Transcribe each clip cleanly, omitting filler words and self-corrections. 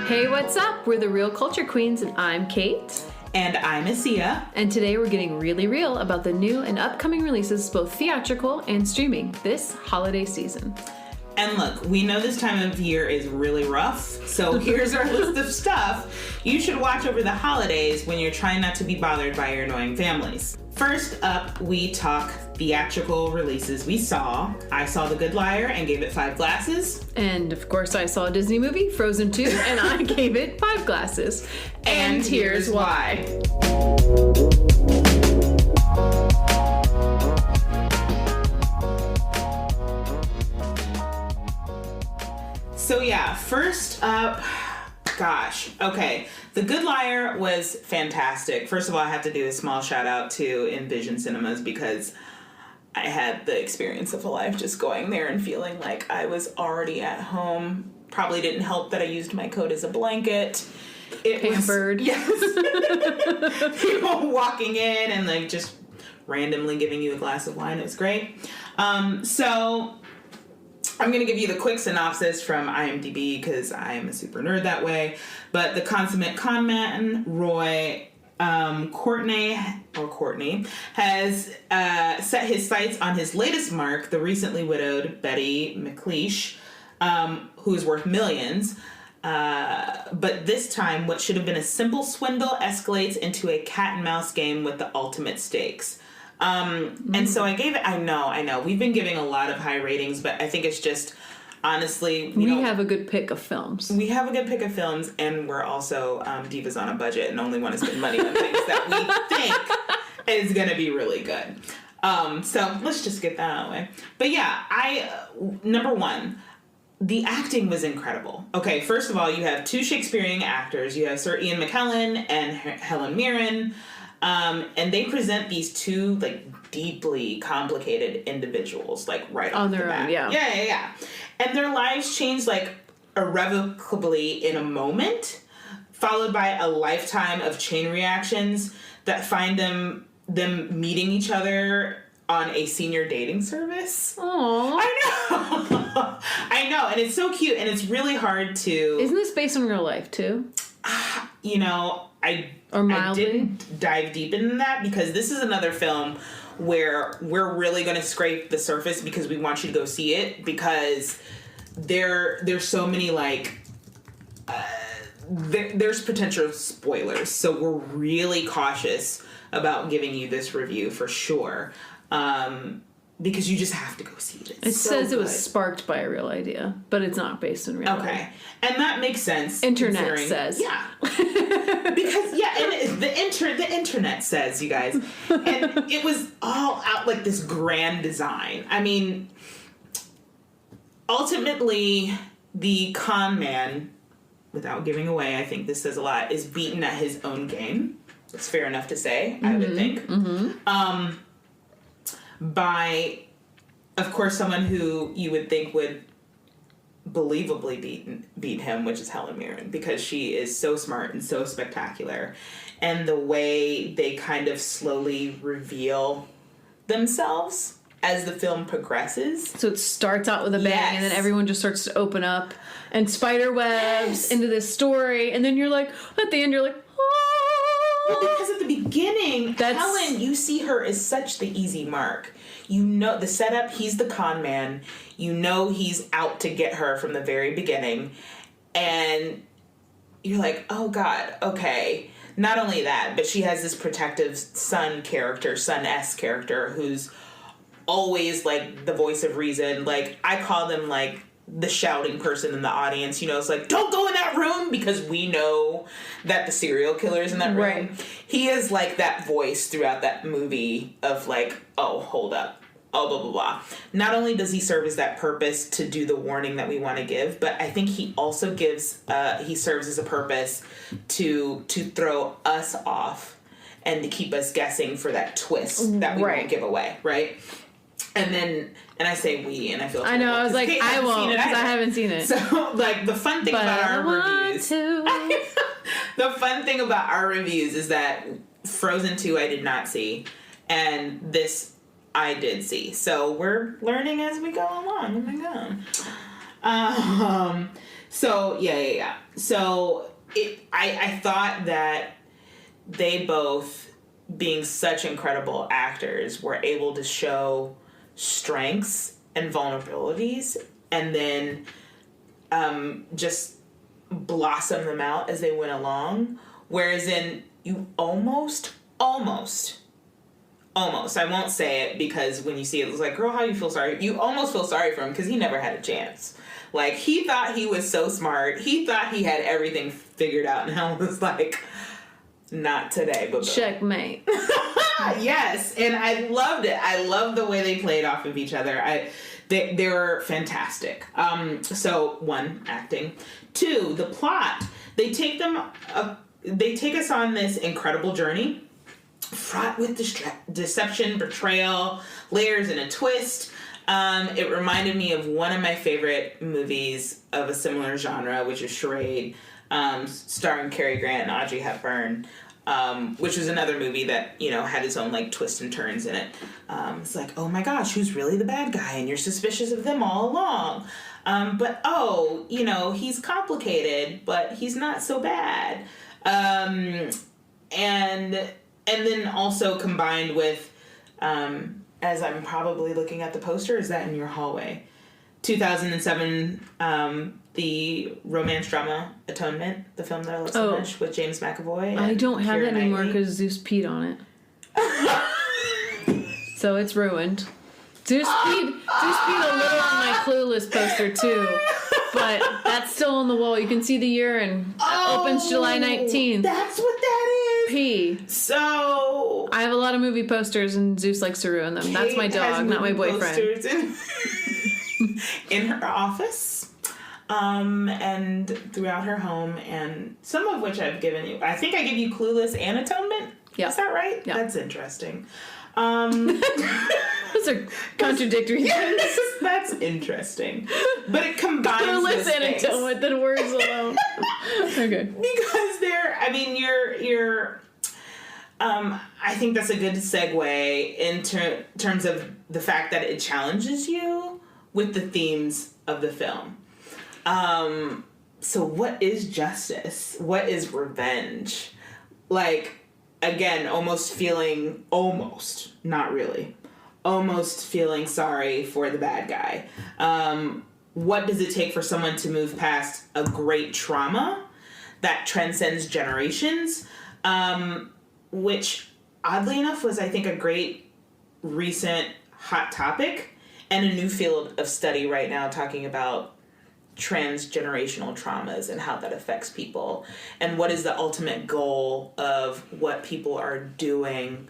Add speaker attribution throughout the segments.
Speaker 1: Hey, what's up? We're the Real Culture Queens, and I'm Kait.
Speaker 2: And I'm Assia.
Speaker 1: And today we're getting really real about the new and upcoming releases, both theatrical and streaming, this holiday season.
Speaker 2: And look, we know this time of year is really rough, so here's our list of stuff you should watch over the holidays when you're trying not to be bothered by your annoying families. First up, we talk theatrical releases we saw. I saw The Good Liar and gave it 5 glasses.
Speaker 1: And of course I saw a Disney movie, Frozen 2, and I gave it 5 glasses. And here's why.
Speaker 2: So yeah, first up, gosh, okay. The Good Liar was fantastic. First of all, I have to do a small shout out to Envision Cinemas because I had the experience of a life just going there and feeling like I was already at home. Probably didn't help that I used my coat as a blanket. It
Speaker 1: Pampered.
Speaker 2: Yes. People walking in and like just randomly giving you a glass of wine. It was great. So I'm going to give you the quick synopsis from IMDb because I am a super nerd that way. But the consummate con man, Roy Courtney, has set his sights on his latest mark, the recently widowed Betty McLeish, who is worth millions. But this time, what should have been a simple swindle escalates into a cat and mouse game with the ultimate stakes. And so I gave it, I know, we've been giving a lot of high ratings, but I think it's just, honestly,
Speaker 1: we have a good pick of films.
Speaker 2: We have a good pick of films, and we're also divas on a budget and only want to spend money on things that we think is going to be really good. So let's just get that out of the way. But yeah, number one, the acting was incredible. Okay, first of all, you have 2 Shakespearean actors. You have Sir Ian McKellen and Helen Mirren. And they present these 2 like deeply complicated individuals like right off the bat.
Speaker 1: On their own, yeah.
Speaker 2: Yeah. And their lives change like irrevocably in a moment, followed by a lifetime of chain reactions that find them meeting each other on a senior dating service.
Speaker 1: Aww.
Speaker 2: I know, and it's so cute, and it's really hard to...
Speaker 1: Isn't this based on real life too?
Speaker 2: You know, I didn't dive deep into that because this is another film where we're really going to scrape the surface because we want you to go see it because there's so many like there's potential spoilers, so we're really cautious about giving you this review for sure. Because you just have to go see it.
Speaker 1: It says it was sparked by a real idea, but it's not based in real life.
Speaker 2: Okay. And that makes sense.
Speaker 1: Internet says.
Speaker 2: Yeah. Because, and the internet says, you guys. And it was all out like this grand design. I mean, ultimately, the con man, without giving away, I think this says a lot, is beaten at his own game. It's fair enough to say, I would think. Mm-hmm. By, of course, someone who you would think would believably beat him, which is Helen Mirren, because she is so smart and so spectacular. And the way they kind of slowly reveal themselves as the film progresses.
Speaker 1: So it starts out with a bang, and then everyone just starts to open up and spider webs into this story, and then you're like, at the end, you're like,
Speaker 2: well, because at the beginning, Helen, you see her as such the easy mark. You know the setup, he's the con man. You know he's out to get her from the very beginning. And you're like, oh God, okay. Not only that, but she has this protective son-esque character, who's always like the voice of reason. Like, I call them like the shouting person in the audience, you know, it's like, don't go in that room, because we know that the serial killer is in that room. Right. He is like that voice throughout that movie of like, oh, hold up, oh, blah, blah, blah. Not only does he serve as that purpose to do the warning that we want to give, but I think he also he serves as a purpose to throw us off and to keep us guessing for that twist that we won't give away, right? And I say we, and I feel terrible.
Speaker 1: I know, I was like, I won't, because I haven't seen it.
Speaker 2: So, like, the fun thing about our reviews... The fun thing about our reviews is that Frozen 2 I did not see, and this I did see. So we're learning as we go along. Oh my God. So, yeah. So, I thought that they both, being such incredible actors, were able to show strengths and vulnerabilities and then just blossom them out as they went along. Whereas you almost, I won't say it because when you see it, it's like, girl, how you feel sorry? You almost feel sorry for him because he never had a chance. Like, he thought he was so smart. He thought he had everything figured out, and I was like, not today, but
Speaker 1: checkmate.
Speaker 2: Yes, and I loved it. I loved the way they played off of each other. They were fantastic. So, 1, acting. 2, the plot. They take us on this incredible journey, fraught with deception, betrayal, layers, and a twist. It reminded me of one of my favorite movies of a similar genre, which is Charade, starring Cary Grant and Audrey Hepburn, which was another movie that, had its own, like, twists and turns in it. It's like, oh my gosh, who's really the bad guy? And you're suspicious of them all along. But, he's complicated, but he's not so bad. And then also combined with, as I'm probably looking at the poster, is that in your hallway? 2007, the romance drama Atonement, the film that I love so much, with James McAvoy.
Speaker 1: I don't have it anymore because Zeus peed on it. So it's ruined. Zeus peed a little on my Clueless poster too. But that's still on the wall. You can see the year and opens July 19th.
Speaker 2: That's what that is.
Speaker 1: P.
Speaker 2: So
Speaker 1: I have a lot of movie posters and Zeus likes to ruin them.
Speaker 2: Kait,
Speaker 1: that's my dog, not my boyfriend.
Speaker 2: Posters in her office, and throughout her home, and some of which I've given you. I think I give you Clueless and Atonement.
Speaker 1: Yeah.
Speaker 2: Is that right?
Speaker 1: Yeah.
Speaker 2: That's interesting.
Speaker 1: Those are contradictory things.
Speaker 2: That's interesting. But it combines
Speaker 1: Clueless and Atonement, the words alone. Okay.
Speaker 2: Because you're I think that's a good segue in terms of the fact that it challenges you with the themes of the film. So what is justice? What is revenge? Like, again, almost feeling sorry for the bad guy. What does it take for someone to move past a great trauma that transcends generations? Which, oddly enough, was, I think, a great recent hot topic and a new field of study right now, talking about transgenerational traumas and how that affects people, and what is the ultimate goal of what people are doing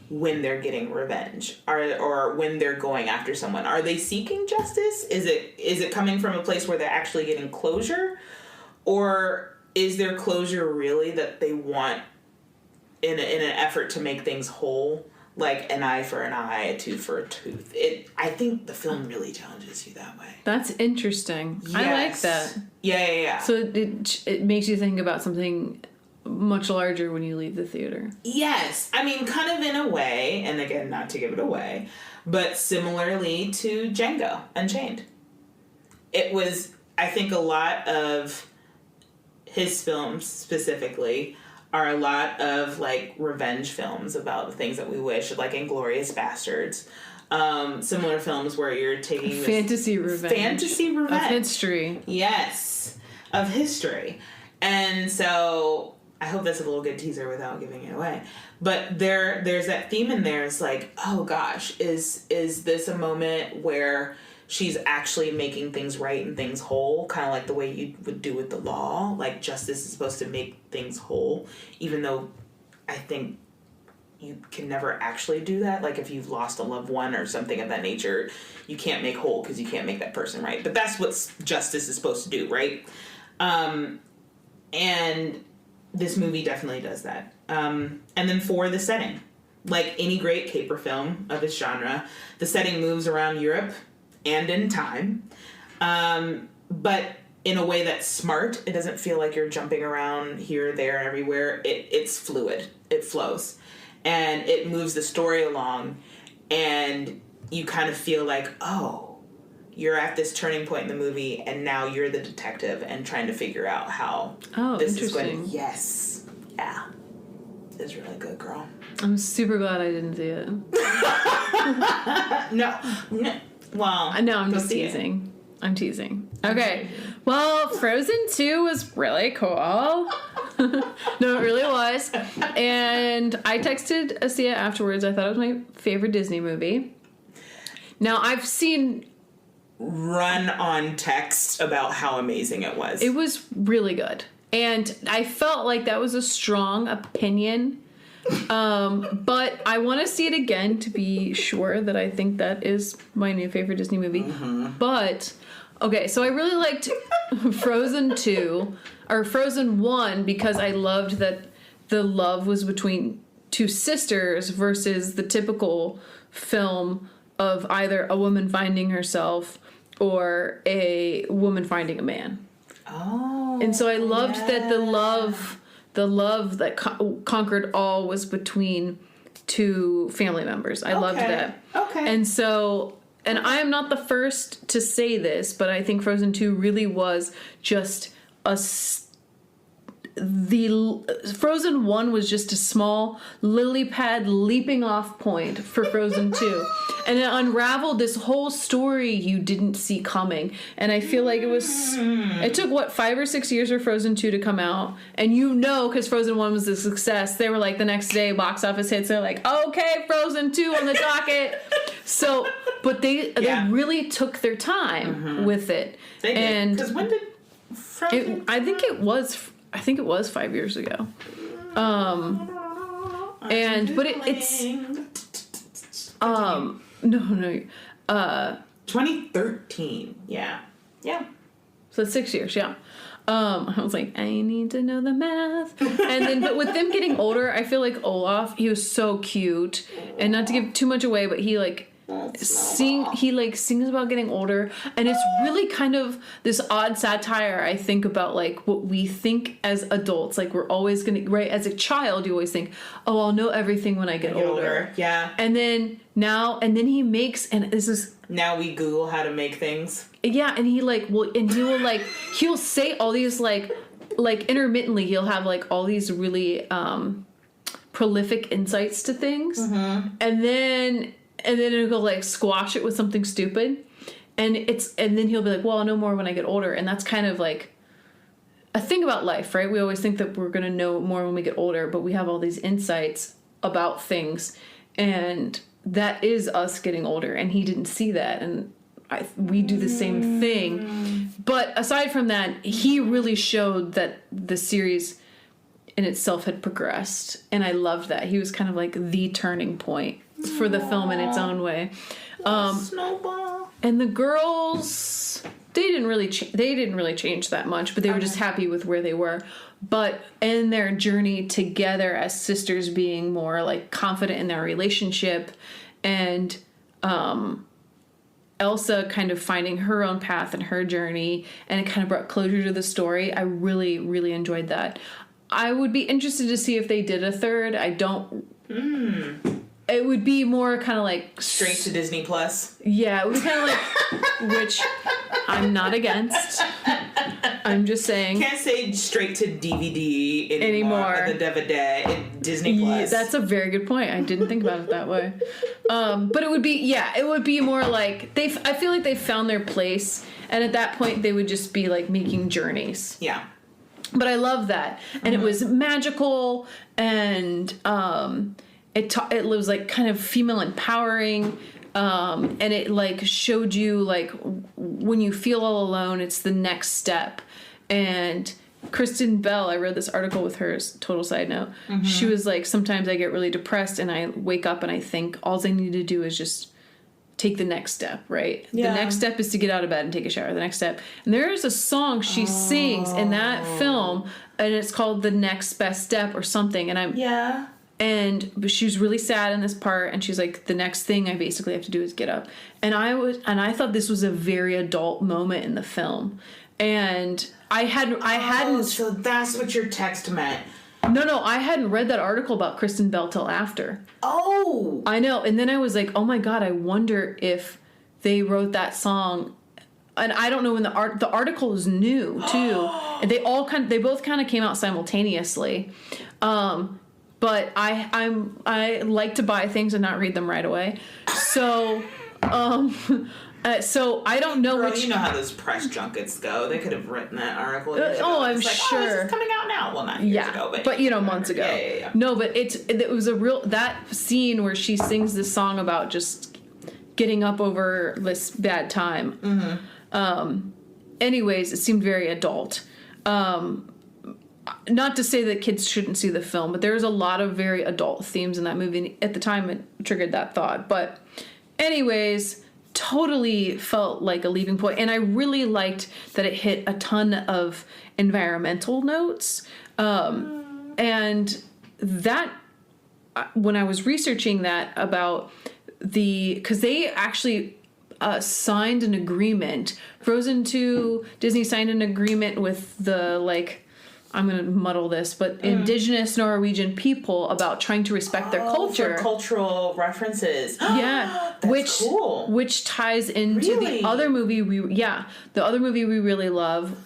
Speaker 2: when they're getting revenge, or when they're going after someone. Are they seeking justice? Is it coming from a place where they're actually getting closure, or is their closure really that they want in an effort to make things whole, like an eye for an eye, a tooth for a tooth? I think the film really challenges you that way.
Speaker 1: That's interesting. Yes. I like that.
Speaker 2: Yeah.
Speaker 1: So it makes you think about something much larger when you leave the theater.
Speaker 2: Yes. I mean, kind of in a way, and again, not to give it away, but similarly to Django Unchained. It was, I think, a lot of his films specifically are a lot of, like, revenge films about the things that we wish, like Inglourious Bastards. Similar films where you're taking this
Speaker 1: fantasy revenge of history.
Speaker 2: Yes, of history. And so I hope that's a little good teaser without giving it away. But there's that theme in there. It's like, oh gosh, is this a moment where she's actually making things right and things whole, kind of like the way you would do with the law? Like, justice is supposed to make things whole, even though I think you can never actually do that. Like, if you've lost a loved one or something of that nature, you can't make whole because you can't make that person right. But that's what justice is supposed to do, right? And this movie definitely does that. And then for the setting, like any great caper film of its genre, the setting moves around Europe and in time, but in a way that's smart. It doesn't feel like you're jumping around here, there, and everywhere. It's fluid. It flows. And it moves the story along, and you kind of feel like, oh, you're at this turning point in the movie, and now you're the detective and trying to figure out how this is going. Yes. Yeah. It's really good, girl.
Speaker 1: I'm super glad I didn't see it.
Speaker 2: No. Well,
Speaker 1: no, I'm just teasing. I'm teasing. Okay. Well, Frozen 2 was really cool. No, it really was. And I texted Assia afterwards. I thought it was my favorite Disney movie. Now, I've seen
Speaker 2: run on text about how amazing it was.
Speaker 1: It was really good. And I felt like that was a strong opinion. But I want to see it again to be sure that I think that is my new favorite Disney movie. Mm-hmm. But, okay, so I really liked Frozen 2, or Frozen 1, because I loved that the love was between two sisters versus the typical film of either a woman finding herself or a woman finding a man.
Speaker 2: Oh.
Speaker 1: And so I loved that the love that conquered all was between two family members. I loved that.
Speaker 2: Okay.
Speaker 1: And so, and I am not the first to say this, but I think Frozen 2 really was just the Frozen 1 was just a small lily pad leaping off point for Frozen 2. And it unraveled this whole story you didn't see coming. And I feel like it took, 5 or 6 years for Frozen 2 to come out. And because Frozen 1 was a success, they were like the next day, box office hits, they're like, okay, Frozen 2 on the docket. So, but they really took their time with it.
Speaker 2: They did. Because when did Frozen
Speaker 1: I think it was 5 years ago. But it's no.
Speaker 2: 2013. Yeah.
Speaker 1: So it's 6 years. Yeah. I was like, I need to know the math. And then, but with them getting older, I feel like Olaf, he was so cute. And not to give too much away, but he sings about getting older, and it's really kind of this odd satire, I think, about like what we think as adults. Like, we're always gonna, right, as a child you always think, oh, I'll know everything when I get older.
Speaker 2: Yeah.
Speaker 1: And then he makes, and this is,
Speaker 2: now we Google how to make things.
Speaker 1: Yeah. And he'll say all these like intermittently he'll have like all these really prolific insights to things. Mm-hmm. And then it'll go like squash it with something stupid. And then he'll be like, well, I'll know more when I get older. And that's kind of like a thing about life, right? We always think that we're going to know more when we get older, but we have all these insights about things. And that is us getting older. And he didn't see that. And we do the same thing. But aside from that, he really showed that the series in itself had progressed. And I loved that. He was kind of like the turning point for the film in its own way.
Speaker 2: Snowball.
Speaker 1: And the girls, they didn't really change that much, but they were just happy with where they were. But in their journey together as sisters, being more like confident in their relationship, and Elsa kind of finding her own path and her journey, and it kind of brought closure to the story. I really, really enjoyed that. I would be interested to see if they did a third. I don't. It would be more kind of like
Speaker 2: straight to Disney Plus.
Speaker 1: Yeah, it would be kind of like, which I'm not against. I'm just saying.
Speaker 2: Can't say straight to DVD anymore. The DVD Disney Plus.
Speaker 1: Yeah, that's a very good point. I didn't think about it that way. But it would be more like I feel like they found their place, and at that point they would just be like making journeys.
Speaker 2: Yeah.
Speaker 1: But I love that, and it was magical, and it was like kind of female empowering, and it like showed you like when you feel all alone, it's the next step. And Kristen Bell, I read this article with her, total side note. Mm-hmm. She was like, sometimes I get really depressed and I wake up and I think all I need to do is just take the next step, right? Yeah. The next step is to get out of bed and take a shower. The next step. And there's a song she sings in that film, and it's called The Next Best Step or something. And but she was really sad in this part, and she's like, the next thing I basically have to do is get up. And I thought this was a very adult moment in the film. And I hadn't.
Speaker 2: So that's what your text meant.
Speaker 1: No, I hadn't read that article about Kristen Bell till after.
Speaker 2: Oh!
Speaker 1: I know. And then I was like, oh my God, I wonder if they wrote that song and I don't know when the article is new too. And they both kind of came out simultaneously. But I like to buy things and not read them right away. So so I don't know
Speaker 2: which. You know how those press junkets go. They could have written that article.
Speaker 1: I'm sure.
Speaker 2: This is coming out now. Well, not years ago, but
Speaker 1: months ago.
Speaker 2: Yeah.
Speaker 1: No, but it was that scene where she sings this song about just getting up over this bad time. Mm-hmm. Anyways, it seemed very adult. Not to say that kids shouldn't see the film, but there's a lot of very adult themes in that movie. At the time, it triggered that thought. But anyways, totally felt like a leaving point. And I really liked that it hit a ton of environmental notes. And that, when I was researching that about because they actually signed an agreement. Frozen 2, Disney signed an agreement with the, I'm going to muddle this, but indigenous Norwegian people about trying to respect their culture.
Speaker 2: For cultural references.
Speaker 1: Yeah.
Speaker 2: That's cool.
Speaker 1: Which ties into the other movie we really love,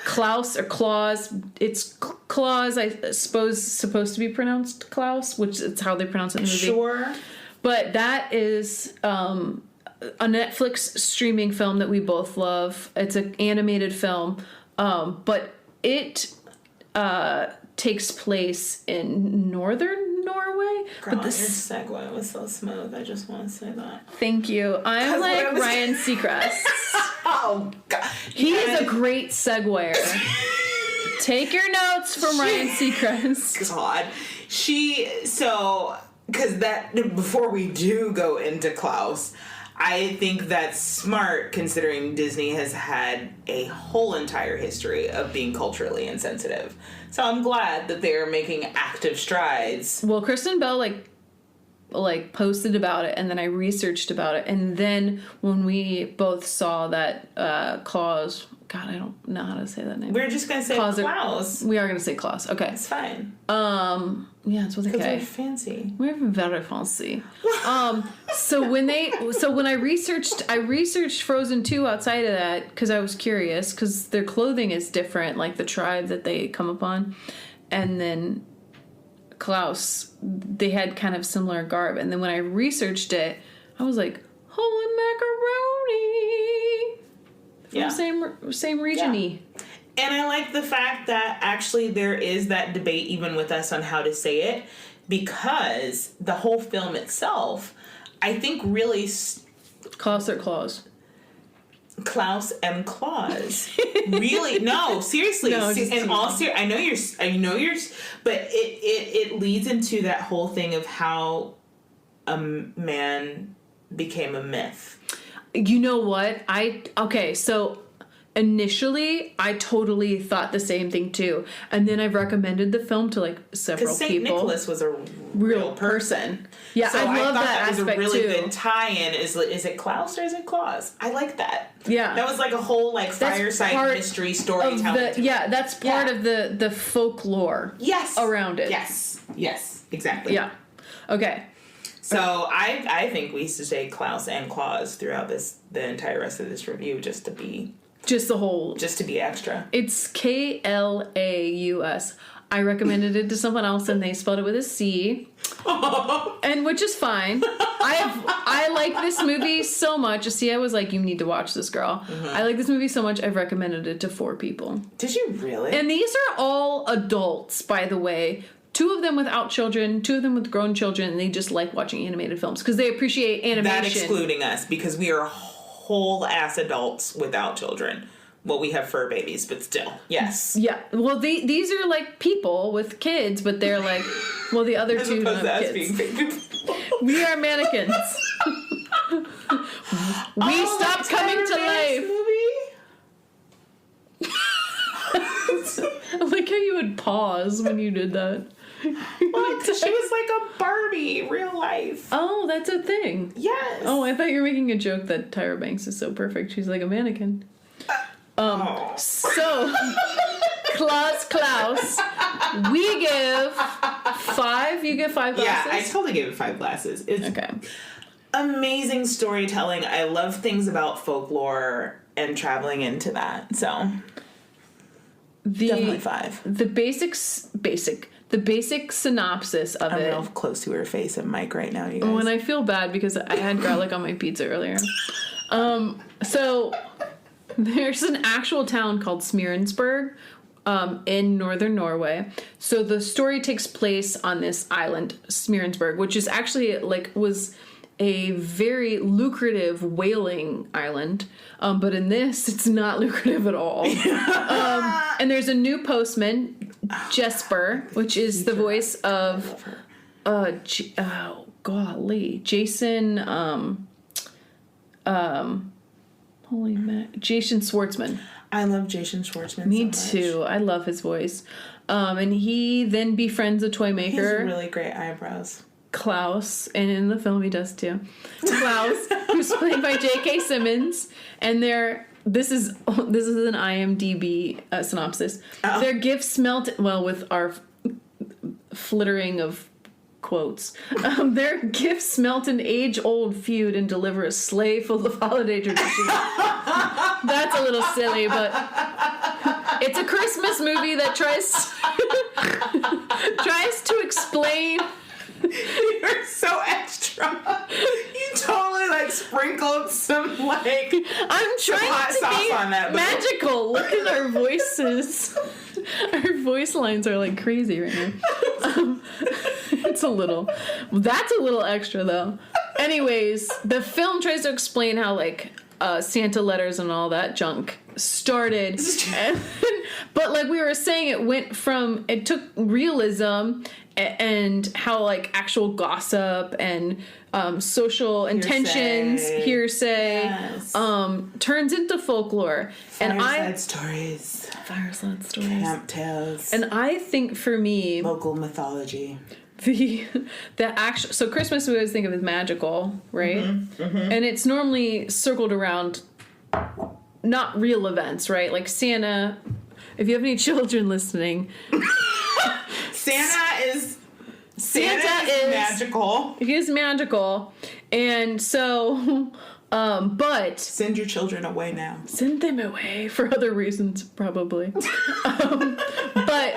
Speaker 1: Klaus or Claus. It's Claus, I suppose, supposed to be pronounced Klaus, which is how they pronounce it in the movie.
Speaker 2: Sure.
Speaker 1: But that is a Netflix streaming film that we both love. It's an animated film, but it takes place in northern Norway.
Speaker 2: Girl, your segue was so smooth. I just want to say that.
Speaker 1: Thank you. I'm like Ryan Seacrest.
Speaker 2: Oh, God.
Speaker 1: He is a great seguer. Take your notes from Ryan Seacrest.
Speaker 2: God. Because before we do go into Klaus, I think that's smart considering Disney has had a whole entire history of being culturally insensitive. So I'm glad that they're making active strides.
Speaker 1: Well, Kristen Bell posted about it, and then I researched about it, and then when we both saw that Klaus, God, I don't know how to say that name.
Speaker 2: We're just gonna say Klaus.
Speaker 1: We are gonna say Klaus. Okay,
Speaker 2: it's fine.
Speaker 1: Yeah, it's with a K.
Speaker 2: Because we're fancy.
Speaker 1: We're very fancy. So when I researched Frozen 2 outside of that because I was curious because their clothing is different, like the tribe that they come upon, and then Klaus, they had kind of similar garb, and then when I researched it, I was like, holy macaroni! From same region-y.
Speaker 2: Yeah. And I like the fact that actually there is that debate even with us on how to say it, because the whole film itself, I think really...
Speaker 1: Klaus or Claus?
Speaker 2: Klaus and Claus. Really? No, seriously.
Speaker 1: No,
Speaker 2: in all I know you're, but it leads into that whole thing of how a man became a myth.
Speaker 1: You know what? So initially, I totally thought the same thing too, and then I've recommended the film to several people.
Speaker 2: St. Nicholas was a real person.
Speaker 1: Yeah,
Speaker 2: so
Speaker 1: I love that
Speaker 2: was
Speaker 1: aspect
Speaker 2: a really
Speaker 1: too.
Speaker 2: good tie-in. Is it Klaus or is it Claus? I like that.
Speaker 1: Yeah,
Speaker 2: that was a whole fireside mystery storytelling.
Speaker 1: That's part of the folklore.
Speaker 2: Yes,
Speaker 1: around it.
Speaker 2: Yes, exactly.
Speaker 1: Yeah. Okay.
Speaker 2: So I think we used to say Klaus and Claus throughout the entire rest of this review just to be extra. It's
Speaker 1: Klaus. I recommended it to someone else and they spelled it with a C. And which is fine. I like this movie so much. See, I was like, you need to watch this, girl. Mm-hmm. I like this movie so much I've recommended it to 4 people.
Speaker 2: Did you really?
Speaker 1: And these are all adults, by the way. 2 of them without children, 2 of them with grown children, and they just like watching animated films because they appreciate animation.
Speaker 2: That excluding us, because we are whole ass adults without children. Well, we have fur babies, but still, yes.
Speaker 1: Yeah. Well, these are people with kids, but they're the other 2 don't have kids. We are mannequins. We stopped coming to life. I like how you would pause when you did that.
Speaker 2: Well, because she was like a Barbie, real life.
Speaker 1: Oh, that's a thing.
Speaker 2: Yes.
Speaker 1: Oh, I thought you were making a joke that Tyra Banks is so perfect. She's like a mannequin. So, Klaus, we give 5. You give 5 glasses?
Speaker 2: Yeah, I totally give it 5 glasses. It's
Speaker 1: okay.
Speaker 2: Amazing storytelling. I love things about folklore. and traveling into that. So definitely 5.
Speaker 1: The basic synopsis of
Speaker 2: I'm
Speaker 1: it.
Speaker 2: real close to her face and mic right now, you guys.
Speaker 1: When I feel bad because I had garlic on my pizza earlier. So there's an actual town called Smearensburg in northern Norway. So the story takes place on this island, Smearensburg, which is actually was a very lucrative whaling island. But in this, it's not lucrative at all. And there's a new postman, Jesper, which is the voice of Jason Jason Schwartzman.
Speaker 2: I love Jason Schwartzman.
Speaker 1: Me too. I love his voice. And he then befriends a toy maker.
Speaker 2: He has really great eyebrows.
Speaker 1: Klaus, and in the film he does too. Klaus, who's played by J.K. Simmons, and this is an IMDb synopsis. Oh. Their gifts smelt with our flittering of quotes. Their gifts smelt an age-old feud and deliver a sleigh full of holiday traditions. That's a little silly, but it's a Christmas movie that tries to explain.
Speaker 2: You're so extra. You totally sprinkled some
Speaker 1: I'm trying
Speaker 2: hot
Speaker 1: to
Speaker 2: sauce
Speaker 1: be
Speaker 2: on that.
Speaker 1: Magical. Look at our voices. Our voice lines are crazy right now. That's a little extra though. Anyways, the film tries to explain how Santa letters and all that junk started, but we were saying, it took realism and how actual gossip and social intentions, hearsay,
Speaker 2: yes.
Speaker 1: Turns into folklore.
Speaker 2: Fireside stories, camp tales,
Speaker 1: and I think for me,
Speaker 2: local mythology.
Speaker 1: The actual, so Christmas we always think of as magical, right? Mm-hmm, mm-hmm. And it's normally circled around not real events, right? Like Santa. If you have any children listening,
Speaker 2: Santa is magical.
Speaker 1: He is magical, and so, but
Speaker 2: send your children away now.
Speaker 1: Send them away for other reasons, probably. But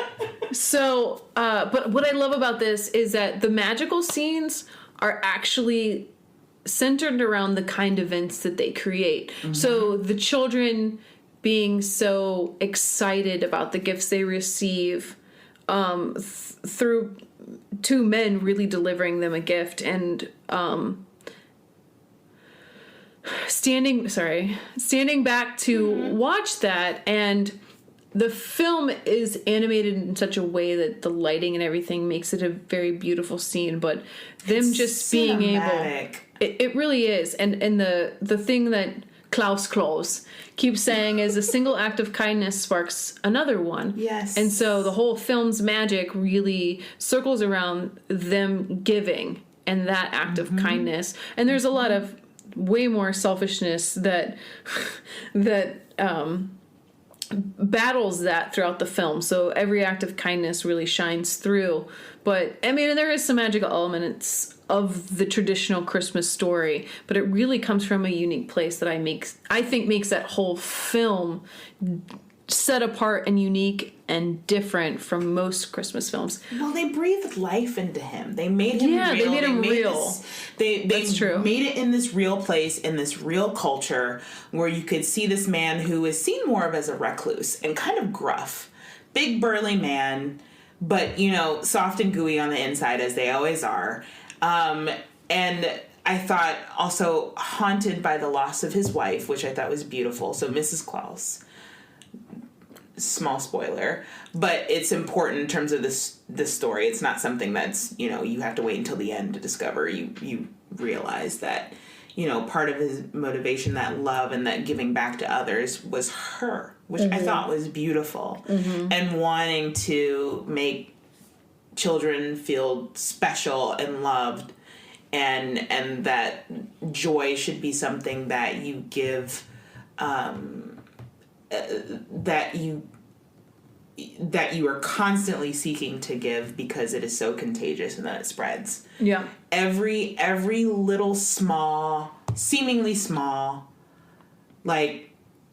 Speaker 1: what I love about this is that the magical scenes are actually centered around the kind of events that they create. Mm-hmm. So the children being so excited about the gifts they receive, through two men really delivering them a gift, and standing back to watch that. And the film is animated in such a way that the lighting and everything makes it a very beautiful scene, but them just being able, it really is. And the thing that Klaus keeps saying is a single act of kindness sparks another one.
Speaker 2: Yes.
Speaker 1: And so the whole film's magic really circles around them giving and that act of kindness. And there's a lot of way more selfishness that battles that throughout the film. So every act of kindness really shines through. But I mean, there is some magical elements of the traditional Christmas story, but it really comes from a unique place that I think makes that whole film set apart and unique and different from most Christmas films.
Speaker 2: Well, they breathed life into him. They made him real.
Speaker 1: Yeah, they made him real.
Speaker 2: That's true. Made it in this real place, in this real culture, where you could see this man who is seen more of as a recluse and kind of gruff. Big, burly man, but, soft and gooey on the inside, as they always are. And I thought also haunted by the loss of his wife, which I thought was beautiful. So Mrs. Klaus, small spoiler, but it's important in terms of this story. It's not something that's, you have to wait until the end to discover. You realize that, part of his motivation, that love and that giving back to others, was her, which I thought was beautiful. Mm-hmm. And wanting to make children feel special and loved, and that joy should be something that you give, that you are constantly seeking to give, because it is so contagious and that it spreads.
Speaker 1: Yeah.
Speaker 2: Every little small, seemingly small,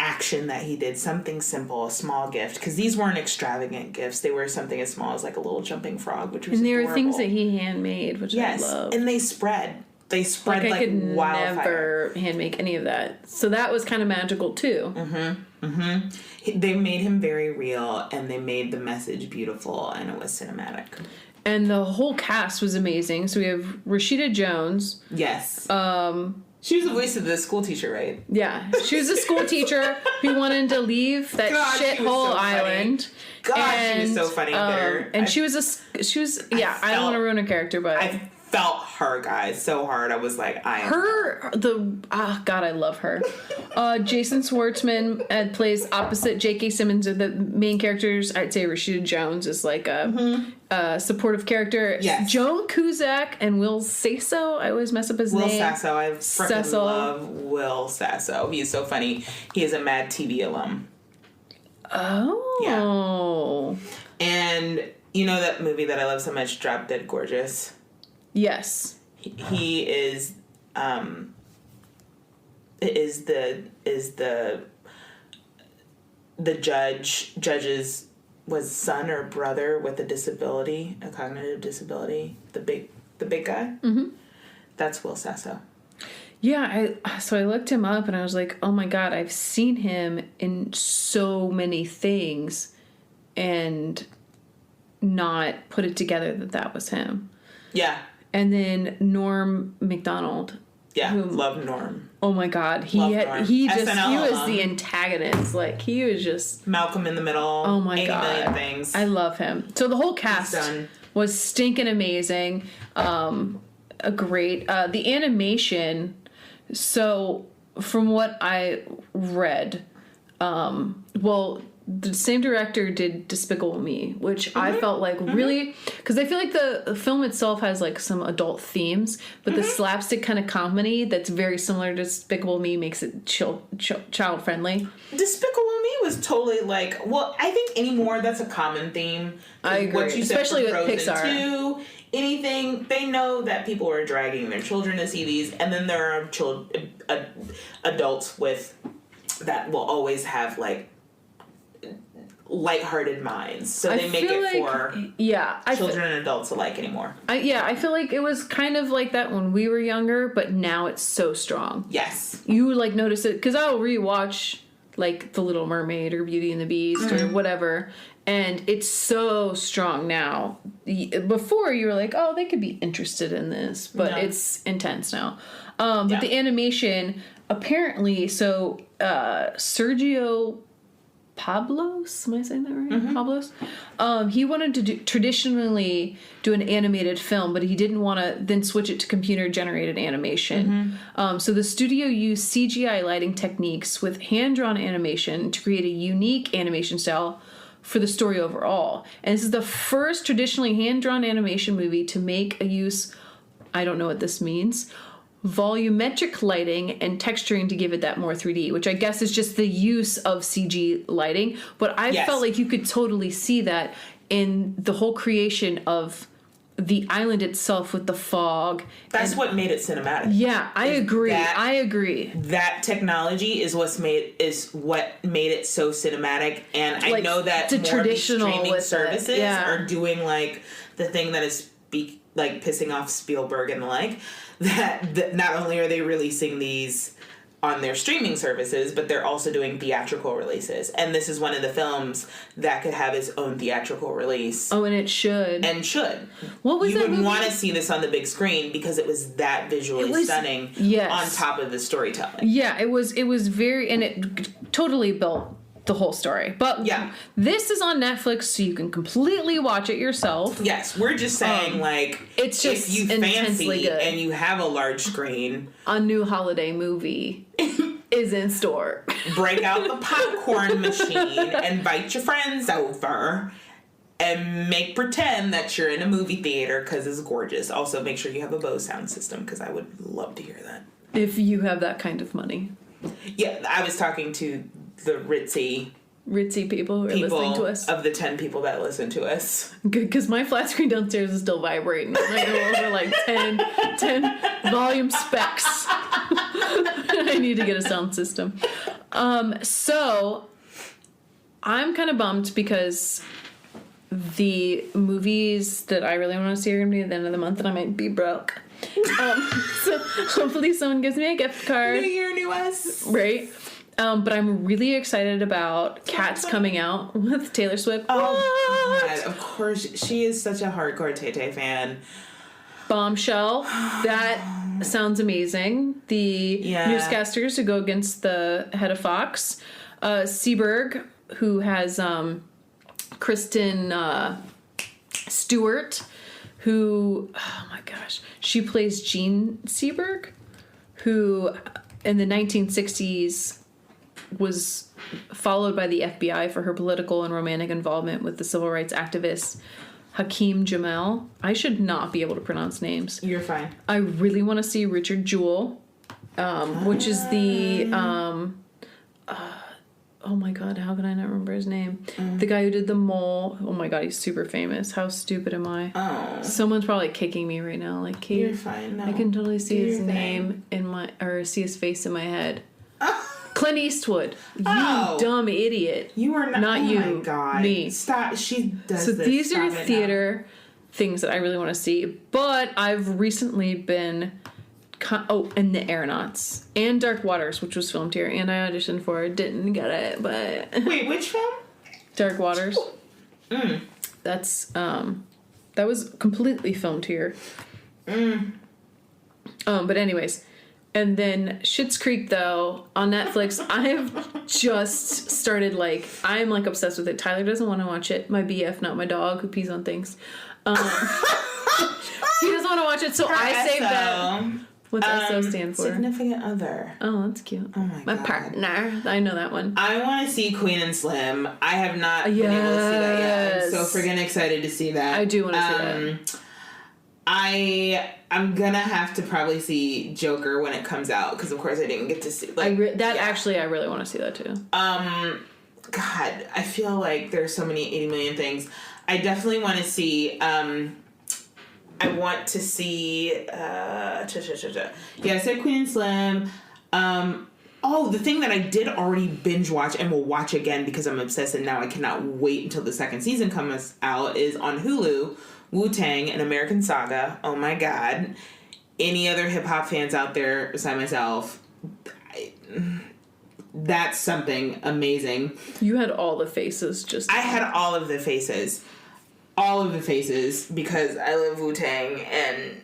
Speaker 2: action that he did, something simple, a small gift, because these weren't extravagant gifts. They were something as small as like a little jumping frog, which was adorable.
Speaker 1: And they were things that he handmade, which I love.
Speaker 2: And they spread like
Speaker 1: I could
Speaker 2: wildfire.
Speaker 1: Never hand make any of that. So that was kind of magical too.
Speaker 2: They made him very real, and they made the message beautiful, and it was cinematic.
Speaker 1: And the whole cast was amazing. So we have Rashida Jones.
Speaker 2: Yes. She was the voice of the school teacher, right?
Speaker 1: Yeah. She was a school teacher who wanted to leave that shithole island.
Speaker 2: She was so funny there.
Speaker 1: And she was I don't want to ruin her character, but
Speaker 2: I felt her, guys, so hard. I was like, I love her. Jason Schwartzman plays opposite J.K. Simmons are the main characters. I'd say Rashida Jones is like a supportive character. Yes.
Speaker 1: Joan Cusack and Will Sasso. I always mess up his name.
Speaker 2: Will Sasso. I freaking love Will Sasso. He's so funny. He is a Mad TV alum.
Speaker 1: Oh.
Speaker 2: Yeah. And you know that movie that I love so much, Drop Dead Gorgeous? He is the judge's son or brother with a disability, a cognitive disability, the big guy. Mm-hmm. That's Will Sasso.
Speaker 1: Yeah, so I looked him up and I was like, oh my god, I've seen him in so many things and not put it together that was him.
Speaker 2: Yeah.
Speaker 1: And then Norm Macdonald.
Speaker 2: Yeah, love Norm.
Speaker 1: Oh my god, he was the antagonist. Like he was just
Speaker 2: Malcolm in the Middle.
Speaker 1: Oh my
Speaker 2: 80
Speaker 1: god,
Speaker 2: million things.
Speaker 1: I love him. So the whole cast was stinking amazing. Great. The animation. So from what I read, the same director did Despicable Me, which I felt like really, because I feel like the film itself has like some adult themes, but the slapstick kind of comedy that's very similar to Despicable Me makes it child friendly.
Speaker 2: Despicable Me was totally like, I think anymore that's a common theme.
Speaker 1: I agree,
Speaker 2: what you said,
Speaker 1: especially with Pixar.
Speaker 2: 2, anything, they know that people are dragging their children to see these, and then there are adults with that will always have like lighthearted minds, so they make it for children and adults alike anymore.
Speaker 1: I feel like it was kind of like that when we were younger, but now it's so strong.
Speaker 2: Yes, you
Speaker 1: like notice it because I'll rewatch like The Little Mermaid or Beauty and the Beast or whatever, and it's so strong now. Before you were like, oh, they could be interested in this, but it's intense now. But the animation apparently, so Sergio Pablos, am I saying that right? Pablos. He wanted to traditionally do an animated film, but he didn't want to then switch it to computer generated animation. So the studio used CGI lighting techniques with hand drawn animation to create a unique animation style for the story overall. And this is the first traditionally hand drawn animation movie to make a use. I don't know what this means. Volumetric lighting and texturing to give it that more 3D, which I guess is just the use of CG lighting. But I felt like you could totally see that in the whole creation of the island itself with the fog.
Speaker 2: That's what made it cinematic.
Speaker 1: Yeah, I agree.
Speaker 2: That technology is what made it so cinematic. And I know that
Speaker 1: the
Speaker 2: more
Speaker 1: traditional
Speaker 2: of these streaming services
Speaker 1: are
Speaker 2: doing like the thing that is like pissing off Spielberg and the like. That not only are they releasing these on their streaming services, but they're also doing theatrical releases. And this is one of the films that could have its own theatrical release.
Speaker 1: Oh, and it should. What was that movie?
Speaker 2: You would want to see this on the big screen because it was that visually stunning on top of the storytelling.
Speaker 1: Yeah, it was very, and it totally built the whole story. But this is on Netflix, so you can completely watch it yourself.
Speaker 2: Yes, we're just saying,
Speaker 1: it's just
Speaker 2: if you fancy
Speaker 1: good.
Speaker 2: And you have a large screen,
Speaker 1: a new holiday movie is in store.
Speaker 2: Break out the popcorn machine, invite your friends over, and make pretend that you're in a movie theater because it's gorgeous. Also, make sure you have a Bose sound system because I would love to hear that.
Speaker 1: If you have that kind of money.
Speaker 2: Yeah, I was talking to the ritzy
Speaker 1: people who are listening to us.
Speaker 2: Of the 10 people that listen to us.
Speaker 1: Good, because my flat screen downstairs is still vibrating. I go over like 10 volume specs. I need to get a sound system. So I'm kind of bummed because the movies that I really want to see are going to be at the end of the month and I might be broke. So hopefully someone gives me a gift card.
Speaker 2: New year, new us.
Speaker 1: Right? But I'm really excited about Cats coming out with Taylor Swift.
Speaker 2: Oh, God, of course. She is such a hardcore Tay-Tay fan.
Speaker 1: Bombshell. That sounds amazing. The newscasters who go against the head of Fox. Seberg, who has Kristen Stewart, who, oh my gosh, she plays Jean Seberg, who in the 1960s was followed by the FBI for her political and romantic involvement with the civil rights activist Hakeem Jamel. I should not be able to pronounce names.
Speaker 2: You're fine.
Speaker 1: I really want to see Richard Jewell, which is the oh my god, how can I not remember his name? The guy who did The Mole. Oh my god, he's super famous. How stupid am I?
Speaker 2: Oh.
Speaker 1: Someone's probably kicking me right now. Like, Kate,
Speaker 2: you're fine. No.
Speaker 1: I can totally see his name in my, or see his face in my head. Clint Eastwood. You dumb idiot.
Speaker 2: You are not.
Speaker 1: Not
Speaker 2: oh
Speaker 1: you.
Speaker 2: My God.
Speaker 1: Me.
Speaker 2: Stop. She does.
Speaker 1: So
Speaker 2: this.
Speaker 1: these are
Speaker 2: Stop
Speaker 1: theater things that I really want to see. But I've recently been. And The Aeronauts and Dark Waters, which was filmed here, and I auditioned for it. Didn't get it, but
Speaker 2: wait, which film?
Speaker 1: Dark Waters. That's that was completely filmed here. But anyways, and then Schitt's Creek though on Netflix. I've just started I'm obsessed with it. Tyler doesn't want to watch it. My BF, not my dog, who pees on things. He doesn't want to watch it, so I saved that. What's SO stand for?
Speaker 2: Significant other.
Speaker 1: Oh, that's cute.
Speaker 2: Oh my God.
Speaker 1: My partner. I know that one.
Speaker 2: I want to see Queen and Slim. I have not been able to see that yet. I'm so friggin' excited to see that.
Speaker 1: I do want to see that.
Speaker 2: I'm gonna have to probably see Joker when it comes out because of course I didn't get to see
Speaker 1: Actually I really want to see that too.
Speaker 2: God, I feel like there's so many 80 million things. I definitely want to see I want to see I said Queen and Slim. The thing that I did already binge watch and will watch again because I'm obsessed and now I cannot wait until the second season comes out is on Hulu, Wu-Tang, An American Saga. Oh my God. Any other hip-hop fans out there beside myself, that's something amazing.
Speaker 1: You had all the faces
Speaker 2: I had all of the faces. All of the faces because I love Wu-Tang and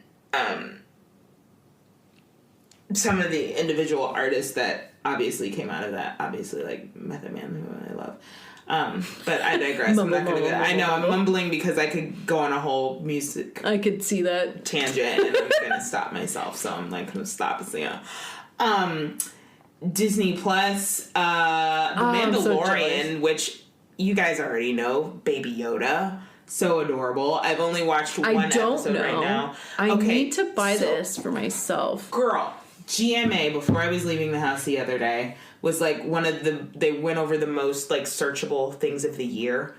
Speaker 2: some of the individual artists that obviously came out of that. Obviously, like Method Man, who I love. But I digress. I'm not going to I know, I'm mumbling because I could go on a whole music...
Speaker 1: I could see that.
Speaker 2: ...tangent and I'm going to stop myself. So I'm going to stop. Disney Plus, The Mandalorian, which you guys already know, Baby Yoda. So adorable. I've only watched one episode right now.
Speaker 1: I need to buy this for myself.
Speaker 2: Girl, GMA, before I was leaving the house the other day, was they went over the most searchable things of the year.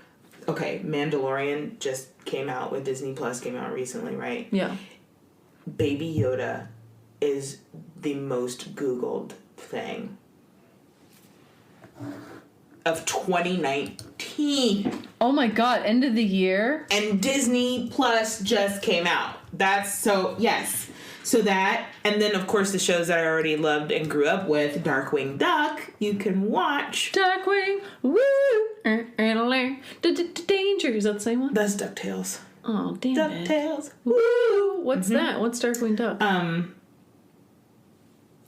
Speaker 2: Okay, Mandalorian just came out with Disney Plus, came out recently, right?
Speaker 1: Yeah.
Speaker 2: Baby Yoda is the most Googled thing of 2019.
Speaker 1: Oh my God, end of the year?
Speaker 2: And Disney Plus just came out. Yes. So that, and then of course the shows that I already loved and grew up with, Darkwing Duck, you can watch.
Speaker 1: Darkwing, woo! Danger, is that the same one?
Speaker 2: That's DuckTales.
Speaker 1: Oh, damn it.
Speaker 2: DuckTales,
Speaker 1: woo! What's that? What's Darkwing Duck?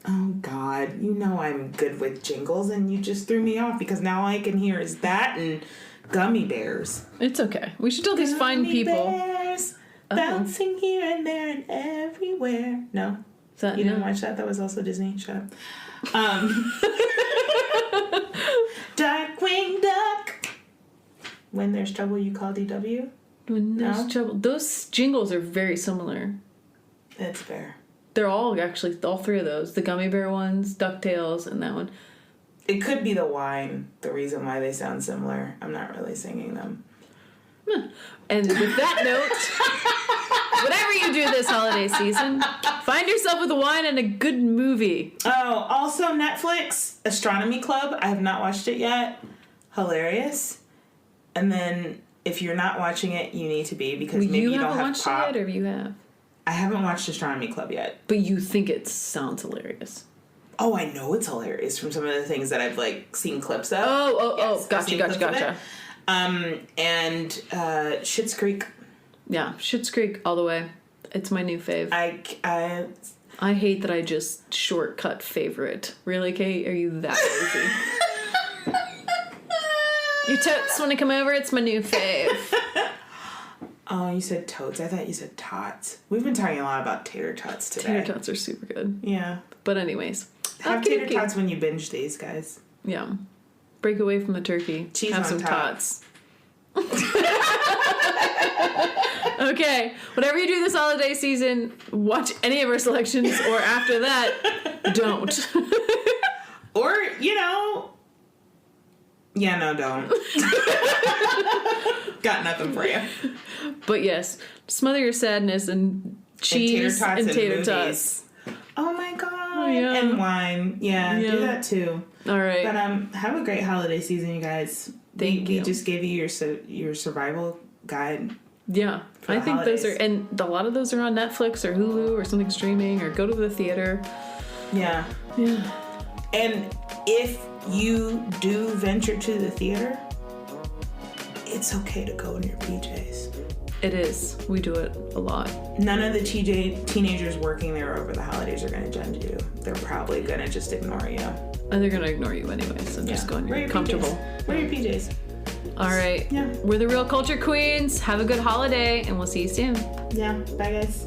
Speaker 2: Oh God, you know I'm good with jingles and you just threw me off because now all I can hear is that and Gummy Bears.
Speaker 1: It's okay. We should tell these fine people.
Speaker 2: Bears, bouncing here and there and everywhere. No? You didn't watch that? That was also Disney. Shut up. Darkwing Duck. When there's trouble, you call DW?
Speaker 1: When there's trouble. Those jingles are very similar.
Speaker 2: That's fair.
Speaker 1: They're all three of those. The Gummy Bear ones, DuckTales, and that one.
Speaker 2: It could be the wine, the reason why they sound similar. I'm not really singing them.
Speaker 1: And with that note, whatever you do this holiday season, find yourself with wine and a good movie.
Speaker 2: Oh, also Netflix, Astronomy Club. I have not watched it yet. Hilarious. And then if you're not watching it, you need to be, because maybe you don't have
Speaker 1: watched
Speaker 2: pop.
Speaker 1: it yet, or you have?
Speaker 2: I haven't watched Astronomy Club yet.
Speaker 1: But you think it sounds hilarious.
Speaker 2: Oh, I know it's hilarious from some of the things that I've like seen clips of.
Speaker 1: Oh, gotcha.
Speaker 2: And Schitt's Creek.
Speaker 1: Yeah, Schitt's Creek all the way. It's my new fave. I hate that I just shortcut favorite. Really, Kate? Are you that lazy? Your totes want to come over? It's my new fave.
Speaker 2: Oh, you said totes. I thought you said tots. We've been talking a lot about tater tots today.
Speaker 1: Tater tots are super good.
Speaker 2: Yeah.
Speaker 1: But anyways.
Speaker 2: Have tater tots when you binge these, guys.
Speaker 1: Yeah. Break away from the turkey.
Speaker 2: Cheese
Speaker 1: Have
Speaker 2: on
Speaker 1: some
Speaker 2: top.
Speaker 1: tots. Okay. Whatever you do this holiday season, watch any of our selections, or after that, don't.
Speaker 2: Or, yeah, no, don't. Got nothing for you.
Speaker 1: But yes, smother your sadness and cheese and tater tots.
Speaker 2: Oh my god.
Speaker 1: Oh, yeah.
Speaker 2: And wine. Yeah, do that too.
Speaker 1: All right.
Speaker 2: But have a great holiday season, you guys.
Speaker 1: Thank you.
Speaker 2: We just gave you your survival guide.
Speaker 1: Yeah. I think
Speaker 2: holidays.
Speaker 1: those are, and a lot of those are on Netflix or Hulu or something streaming, or go to the theater.
Speaker 2: Yeah.
Speaker 1: Yeah.
Speaker 2: And if you do venture to the theater, it's okay to go in your PJs.
Speaker 1: It is. We do it a lot.
Speaker 2: None of the teenagers working there over the holidays are going to judge you. They're probably going to just ignore you.
Speaker 1: And they're going to ignore you anyway, so just go in your comfortable.
Speaker 2: Wear your PJs.
Speaker 1: All right.
Speaker 2: Yeah.
Speaker 1: We're the Real Culture Queens. Have a good holiday, and we'll see you soon.
Speaker 2: Yeah. Bye, guys.